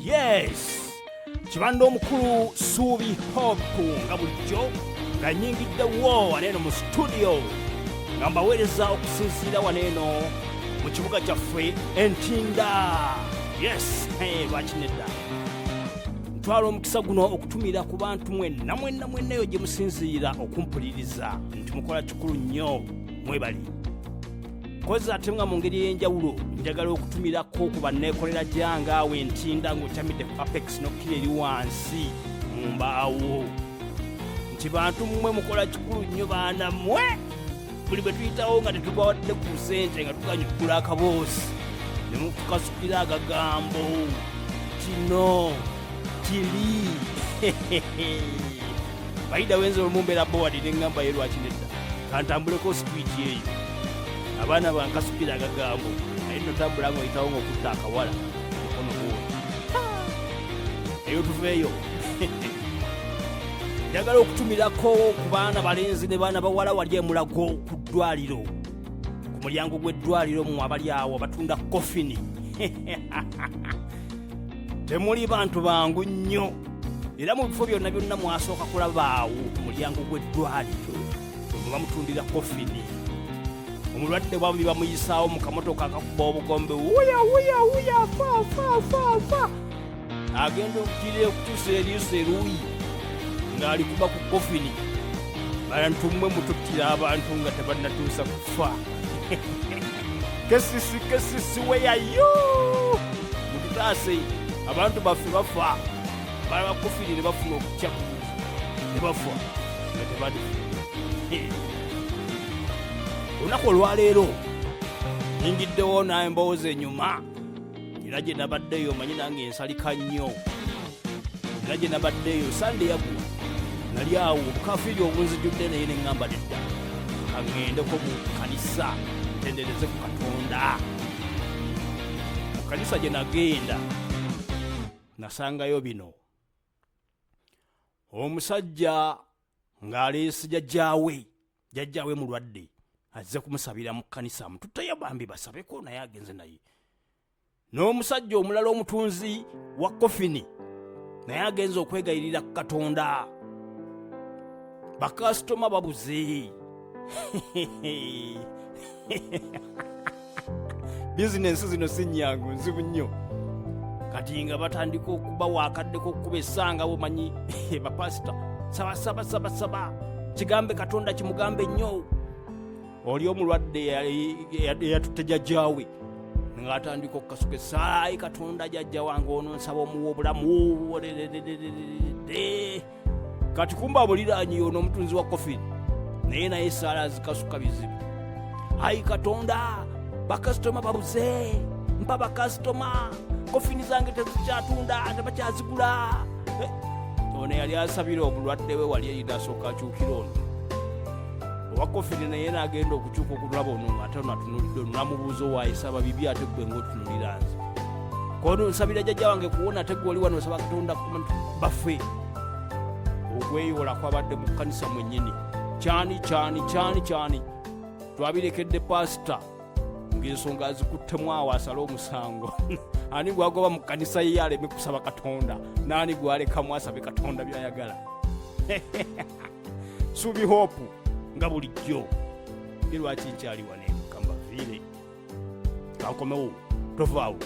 Yes. Kibanda omukulu Suubi Hope nga bulijjo nga nnyingidde wo waneeno mu studio nga mbaweereza okusinziira waneeno mu kibuga kyaffe Entinda. Yes, lwakinedda ntwala omukisa guno okutumira ku bantu mwenna eyo gye musinziira okumpuliriza nti mukola kikulu nnyo, mwebali kozi ate nga mu ngeri ey'enjawulo njagala okutumirako ku banneekolera gyange awo Entinda ng'okyamidde ku Apex n'okkira eri wansi mu mbaawo nti bantu mmwe mukola kikulu nnyo baana mmwe. Buli bwe tuyitawo nga tetugwawadde ku ssente nga tuganya okugula akaboosi ne mutukasukira agagambo kino kiri bayida wenza olumumbeera bowadi neŋŋamba ye lwakinedda kantambuleko sitwiti eyo abaana bankasukira agagambo naye notambula nga oyitawo ng'okutta akawala mukono gwo eyo tuveeyo. Njagala okutumirako ku baana balenzi ne baana bawala wali emulago ku ddwaliro, ku mulyango gw'eddwaliro mu abali awo abatunda kofini. Temuli bantu bangu nnyo era mu bifo byonna byonna mwasooka kulabaawo ku mulyango gw'eddwaliro muba mutundira kofini. Omulwadde bwambi bamuyisaawo mu kamotoka akakuba obugombe wuya fa agenda okutirira okutuusa eriiso eruuyi ng'ali kuba ku kofini. Bantu mmwe mututtira abantu nga tebannatuusa kufa. Kesisi weyayo mututaase abantu baffe bafa balaba kofini ne bafuna okutya ne bafa nga tebadifa. Olunaku olwaleero nyingiddewo naye mboozi enyuma era gye nabaddeyo omanyi nange ensalika nnyo era gye nabaddeyo sande yagwa nali awo obukafiiri obunzijjudde naye ne ŋŋamba nedda kaŋŋendeko mu kanisa ntendereze ku Katonda. Mu kanisa gye nagenda nasangayo bino: omusajja ng'aleese jjajjaawe mulwadde azze kumusabira mu kanisa amututteyo bambi basabeko naye agenze naye, n'omusajja omulala omutunzi wa kofini naye agenze okwegayirira ku Katonda. Bakasitoma babuze. Bizinensi zino si nnyangu, nzibu nnyo kati nga batandika okuba waakaddeko okukuba essanga bomanyi bapasita saba kigambe Katonda kimugambe nnyo. Oli omulwadde eyatutte jjajjaawe ng'atandika okukasuka essaayi Katonda jjajja wange ono nsaba omuwa obulamu kati kumba abuliraanyi yono omutunzi wa kofini naye essaala azikasuka bizibu. Ayi Katonda, bakasitoma babuze, mpa bakasitoma, kofini zange tezikyatunda tebakyazigula. Ono yali asabira omulwadde we wali eyina asooka akyukira ono owa kofini naye n'agenda okukyuka okulaba ono ate natunulidde ono namubuuza owaayisaba bibi ate gwe ng'otunulira nze kono nsabira jjajja wange kuwona ate gwe oli wano osaba Katonda baffe. Okweyola kwabadde mu kkanisa mwennyini kyani twabirekedde pasita ng'ensonga azikuttemu awo asale omusango. Ani gwagoba mu kkanisa ye aleme kusaba Katonda, naani gwalekamu asabe Katonda by'ayagala. Suubi Hope nga bulijjo ye lwaki nkyali wane kamba viire kankomewo tovaawo.